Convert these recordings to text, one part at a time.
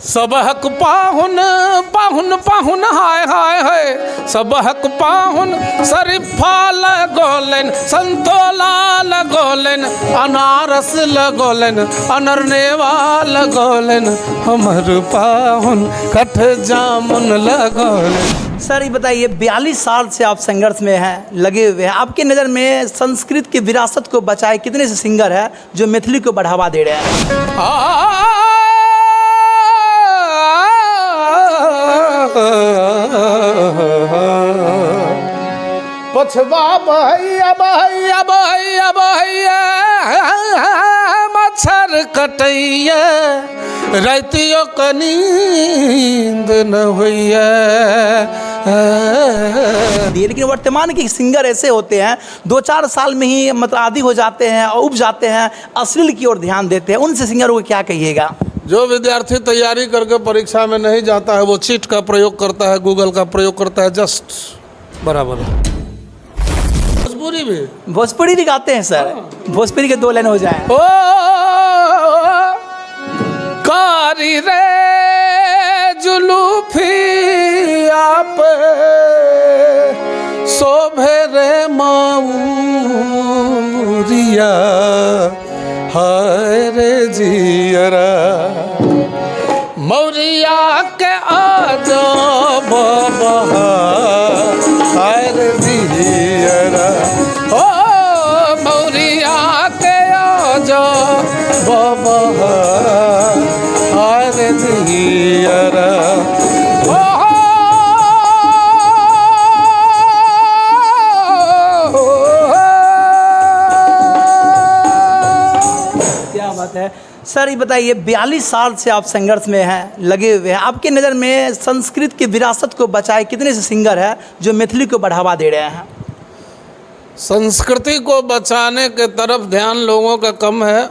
सबहक पाहुन पाहुन पाहुन हाय हाय हाय सबहक पाहुन शरीफा लगोलन संतोला लगोलन अनारस लगोलन अनरनेवा लगोलन हमर पाहुन कठ जामुन लगोलन। सर ये बताइए 42 साल से आप संघर्ष में हैं, लगे हुए हैं, आपकी नज़र में संस्कृत की विरासत को बचाए कितने से सिंगर हैं जो मैथिली को बढ़ावा दे रहे हैं? पछवा बहैया बहैया बहैया बहैया मच्छर कटैया रातियों क नींद न होइया। लेकिन वर्तमान के सिंगर ऐसे होते हैं 2-4 साल में ही मतलब आदी हो जाते हैं और उब जाते हैं, अश्लील की ओर ध्यान देते हैं, उनसे सिंगरों को क्या कहिएगा? जो विद्यार्थी तैयारी करके परीक्षा में नहीं जाता है वो चीट का प्रयोग करता है, गूगल का प्रयोग करता है, जस्ट बराबर है। भोजपुरी भी भोजपुरी भी गाते हैं सर, भोजपुरी के 2 लाइन हो जाए। ओ कारी रे जुलूफी आप शोभे रे मऊरिया हाय रे जियरा मौरिया के आजो बाबा हाय रे जियरा ओ मौरिया के आजो बाबा हाय रे जियरा। है सर ये बताइए 42 साल से आप संघर्ष में हैं, लगे हुए हैं, आपकी नज़र में संस्कृत की विरासत को बचाए कितने से सिंगर हैं जो मैथिली को बढ़ावा दे रहे हैं? संस्कृति को बचाने के तरफ ध्यान लोगों का कम है,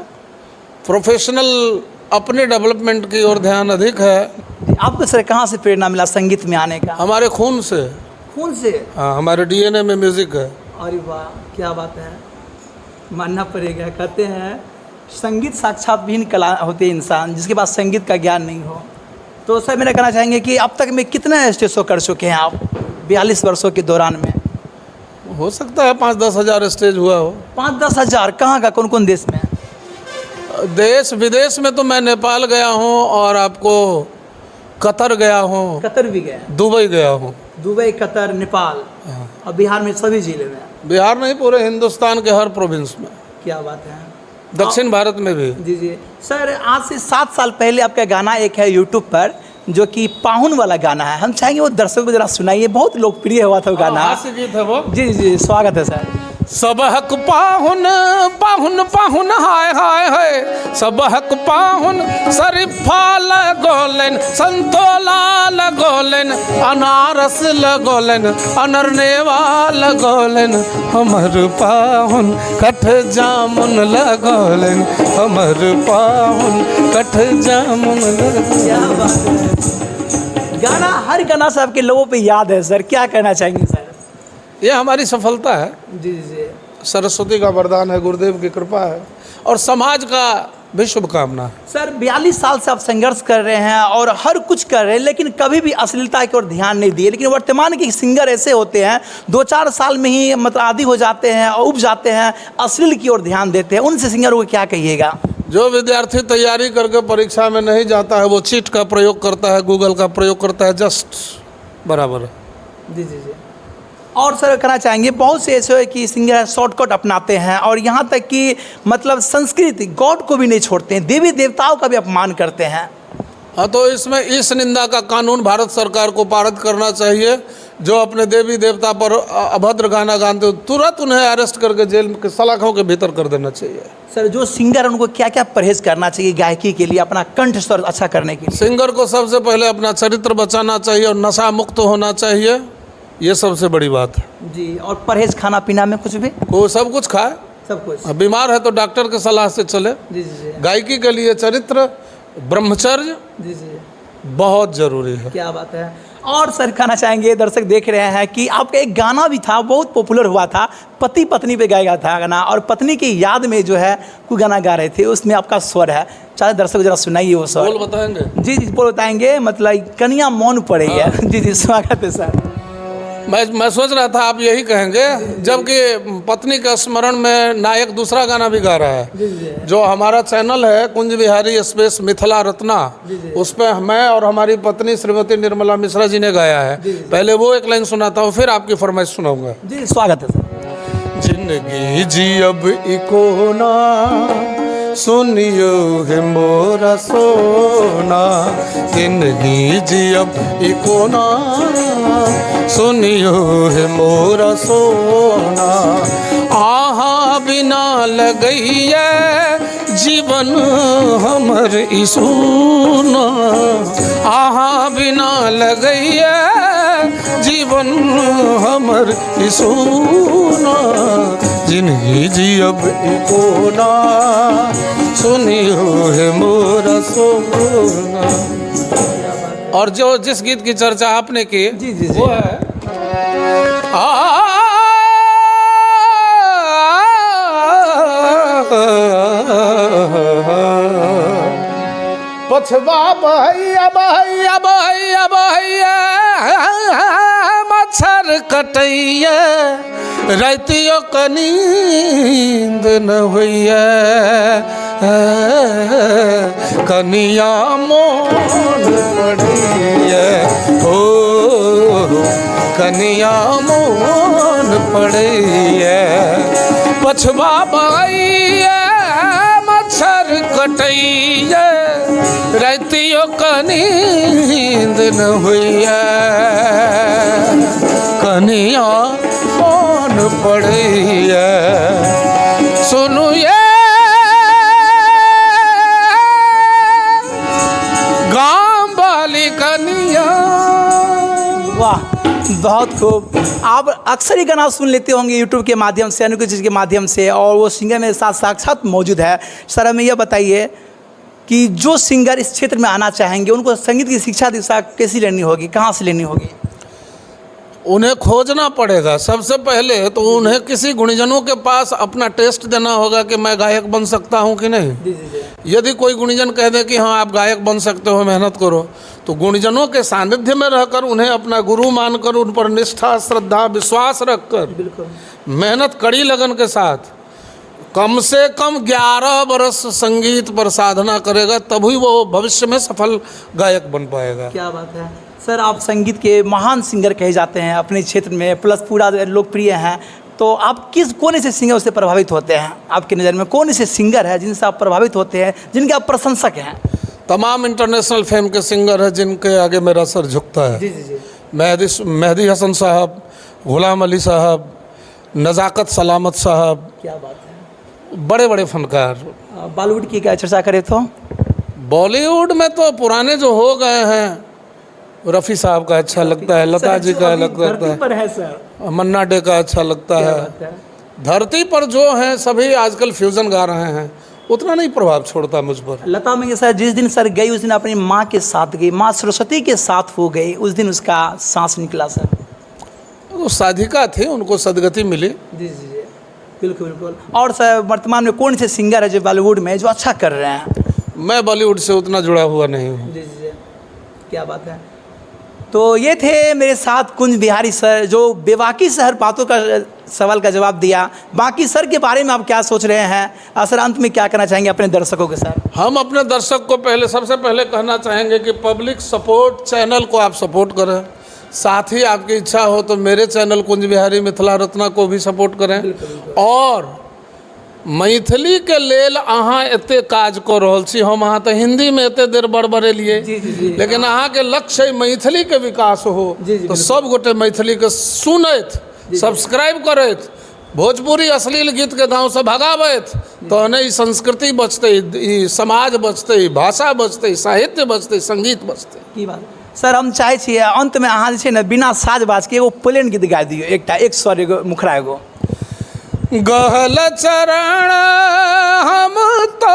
प्रोफेशनल अपने डेवलपमेंट की ओर ध्यान अधिक है। आपको सर कहाँ से प्रेरणा मिला संगीत में आने का? हमारे खून से। खून से? हाँ, हमारे डीएनए में म्यूजिक है। अरे वाह क्या बात है, मानना पड़ेगा। कहते हैं संगीत साक्षात विहीन कला होती है इंसान जिसके पास संगीत का ज्ञान नहीं हो। तो सर मेरा कहना चाहेंगे कि अब तक में कितने स्टेज शो कर चुके हैं आप 42 वर्षों के दौरान में? हो सकता है 5-10 हज़ार स्टेज हुआ हो। 5-10 हज़ार? कहाँ का, कौन कौन देश में? देश विदेश में तो मैं नेपाल गया हूँ और आपको कतर गया हूँ। कतर भी गया? दुबई गया हूँ। दुबई, कतर, नेपाल और बिहार में सभी जिले में? बिहार नहीं, पूरे हिंदुस्तान के हर प्रोविंस में। क्या बात है। दक्षिण भारत में भी। जी जी सर, आज से 7 साल पहले आपका गाना एक है यूट्यूब पर जो कि पाहुन वाला गाना है, हम चाहेंगे वो दर्शकों को जरा सुनाइए, बहुत लोकप्रिय हुआ था वो गाना। हास्य गीत है वो। जी जी स्वागत है सर। सबहक पाहुन पाहुन पाहुन हाय हाय हाय सबहक पाहुन शरीफा लगोलन संतोला लगोलन अनारस लगोलन अनरनेवा लगोलन हमर पाहुन कठ जामुन लगोलन हमर पाहुन कठ जामुन लगोलन। गाना हर गाना से आपके लोगों पे याद है सर, क्या कहना चाहेंगे सर? ये हमारी सफलता है। जी जी सरस्वती का वरदान है, गुरुदेव की कृपा है और समाज का भी शुभकामना है। सर 42 साल से आप संघर्ष कर रहे हैं और हर कुछ कर रहे हैं लेकिन कभी भी अश्लीलता की ओर ध्यान नहीं दिए। लेकिन वर्तमान के सिंगर ऐसे होते हैं 2-4 साल में ही मतलब आदी हो जाते हैं और उब जाते हैं, अश्लील की ओर ध्यान देते हैं, उनसे सिंगरों को क्या कहिएगा? जो विद्यार्थी तैयारी करके परीक्षा में नहीं जाता है वो चीट का प्रयोग करता है, गूगल का प्रयोग करता है, जस्ट बराबर है। जी जी जी और सर कहना चाहेंगे बहुत से ऐसे कि सिंगर शॉर्टकट अपनाते हैं और यहाँ तक कि मतलब संस्कृति गॉड को भी नहीं छोड़ते हैं, देवी देवताओं का भी अपमान करते हैं। हाँ, तो इसमें इस निंदा का कानून भारत सरकार को पारित करना चाहिए। जो अपने देवी देवता पर अभद्र गाना गाते हो तुरंत उन्हें अरेस्ट करके जेल के सलाखों के भीतर कर देना चाहिए। सर जो सिंगर उनको क्या क्या परहेज करना चाहिए गायकी के लिए, अपना कंठ स्वर अच्छा करने के लिए? सिंगर को सबसे पहले अपना चरित्र बचाना चाहिए और नशा मुक्त होना चाहिए, ये सबसे बड़ी बात है। जी और परहेज खाना पीना में कुछ भी? को सब कुछ खाए, सब कुछ। बीमार है तो डॉक्टर के सलाह से चले। जी जी जी गायकी के लिए चरित्र, ब्रह्मचर्य जी जी बहुत जरूरी है। क्या बात है। और सर कहना चाहेंगे, दर्शक देख रहे हैं कि आपका एक गाना भी था, बहुत पॉपुलर हुआ था, पति पत्नी पे गाया था गाना, और पत्नी की याद में जो है कोई गाना गा रहे थे, उसमें आपका स्वर है। चाहे दर्शक जरा सुनाइए वो स्वर। बोल बताएंगे? जी जी बोल बताएंगे, मतलब कन्या मौन पड़े है। जी जी स्वागत है सर। मैं सोच रहा था आप यही कहेंगे, जबकि पत्नी के स्मरण में नायक दूसरा गाना भी गा रहा है। जो हमारा चैनल है कुंज बिहारी स्पेस मिथिला रत्ना, उस पर मैं और हमारी पत्नी श्रीमती निर्मला मिश्रा जी ने गाया है। पहले वो एक लाइन सुनाता हूँ, फिर आपकी फरमाइश सुनाऊंगा। जी स्वागत है सर। जिंदगी जी अब इको ना सुनियो है मोरा सोना, जिंदगी जी अब इको ना सुनियो है मोरा सोना, आहा बिना लगैया जीवन हमर इसूना, आहा बिना लगैया जीवन हमर इसूना, जिंदगी जी अब इको ना सुनियो है मोरा सोना। और जो जिस गीत की चर्चा आपने की जी जी वो है पछवा बहैया बहैया बहैया बहैया मच्छर कटैया रातियों क नींद न होइया, कनिया मोन पड़ैया हो, कनिया मोन पड़ैया, पछवा बहैया मच्छर कटैया रातियों क नींद न होइया, कनिया मोन पड़ैया। सुनु ये गाँव वाली कनिया। वाह बहुत खूब। आप अक्सर ही गाना सुन लेते होंगे यूट्यूब के माध्यम से, अन्य कोई चीज़ के माध्यम से, और वो सिंगर मेरे साथ साक्षात मौजूद है। सर हमें यह बताइए कि जो सिंगर इस क्षेत्र में आना चाहेंगे उनको संगीत की शिक्षा दीक्षा कैसी लेनी होगी, कहाँ से लेनी होगी? उन्हें खोजना पड़ेगा। सबसे पहले तो उन्हें किसी गुणीजनों के पास अपना टेस्ट देना होगा कि मैं गायक बन सकता हूँ कि नहीं। जी जी जी। यदि कोई गुणीजन कह दे कि हाँ आप गायक बन सकते हो, मेहनत करो, तो गुणीजनों के सानिध्य में रहकर उन्हें अपना गुरु मानकर उन पर निष्ठा श्रद्धा विश्वास रखकर बिल्कुल मेहनत कड़ी लगन के साथ कम से कम 11 बरस संगीत पर साधना करेगा, तभी वो भविष्य में सफल गायक बन पाएगा। क्या बात है सर, आप संगीत के महान सिंगर कहे जाते हैं अपने क्षेत्र में, प्लस पूरा लोकप्रिय हैं। तो आप कौन ऐसे सिंगर से प्रभावित होते हैं? आपकी नज़र में कौन ऐसे सिंगर है जिनसे आप प्रभावित होते हैं, जिनके आप प्रशंसक हैं? तमाम इंटरनेशनल फेम के सिंगर हैं जिनके आगे मेरा सर झुकता है। जी जी जी। मेहदी हसन साहब, गुलाम अली साहब, नज़ाकत सलामत साहब, क्या बात है, बड़े बड़े फनकार। बॉलीवुड की क्या चर्चा करें तो? बॉलीवुड में तो पुराने जो हो गए हैं, रफ़ी साहब का अच्छा लगता है, लता जी का लगता है, पर है सर मन्ना डे का अच्छा लगता है। धरती पर जो हैं सभी आजकल फ्यूजन गा रहे हैं, उतना नहीं प्रभाव छोड़ता मुझ पर। लता मंगेशकर जिस दिन सर गई उस दिन अपनी माँ के साथ गई, माँ सरस्वती के साथ हो गई, उस दिन उसका सांस निकला सर। वो साधिका थी, उनको सदगति मिली। जी जी जी बिल्कुल बिल्कुल। और सर वर्तमान में कौन से सिंगर है जो बॉलीवुड में जो अच्छा कर रहे हैं? मैं बॉलीवुड से उतना जुड़ा हुआ नहीं हूँ। जी जी जी क्या बात है। तो ये थे मेरे साथ कुंज बिहारी सर, जो बेबाकी से हर बातों का सवाल का जवाब दिया। बाकी सर के बारे में आप क्या सोच रहे हैं? सर अंत में क्या करना चाहेंगे अपने दर्शकों के साथ? हम अपने दर्शक को सबसे पहले कहना चाहेंगे कि पब्लिक सपोर्ट चैनल को आप सपोर्ट करें। साथ ही आपकी इच्छा हो तो मेरे चैनल कुंज बिहारी मिथिला रत्ना को भी सपोर्ट करें। और मैथिली के लेल अहाँ एते काज कऽ रहल छी, हम अहाँ तऽ हिंदी में एते देर बड़बड़ेलिए, लेकिन अहाँ के लक्ष्य मैथिली के विकास हो, तो सब गोटे मैथिली के सुनैत, सब्सक्राइब करैत, भोजपुरी अश्लील गीत के दाव से भगावैत, तहने ई संस्कृति बचतै, ई समाज बचतै, भाषा बचतै, साहित्य बचतै, संगीत बचतै। की बात सर, हम चाहे छियै अंत में अहाँ जे छै ने बिना साज बाज के एगो प्लेन गीत गा दियौ, एक स्वर, एगो मुखरा एगो। गहल चरण हम तो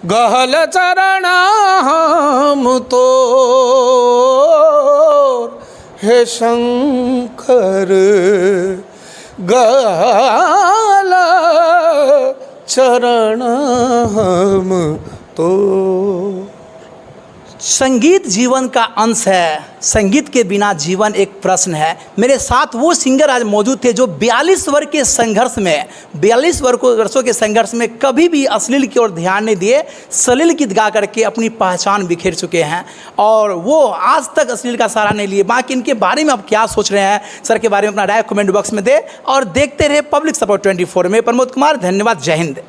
गहल चरण हम तो हे शंकर, गहल चरण हम तो। संगीत जीवन का अंश है, संगीत के बिना जीवन एक प्रश्न है। मेरे साथ वो सिंगर आज मौजूद थे जो 42 वर्ष के संघर्ष में, 42 वर्षों के संघर्ष में कभी भी अश्लील की ओर ध्यान नहीं दिए, सलील गीत गा करके अपनी पहचान बिखेर चुके हैं और वो आज तक अश्लील का सहारा नहीं लिए। बाकी इनके बारे में आप क्या सोच रहे हैं, सर के बारे में अपना राय कमेंट बॉक्स में दे और देखते रहे पब्लिक सपोर्ट 24 में। प्रमोद कुमार, धन्यवाद, जय हिंद।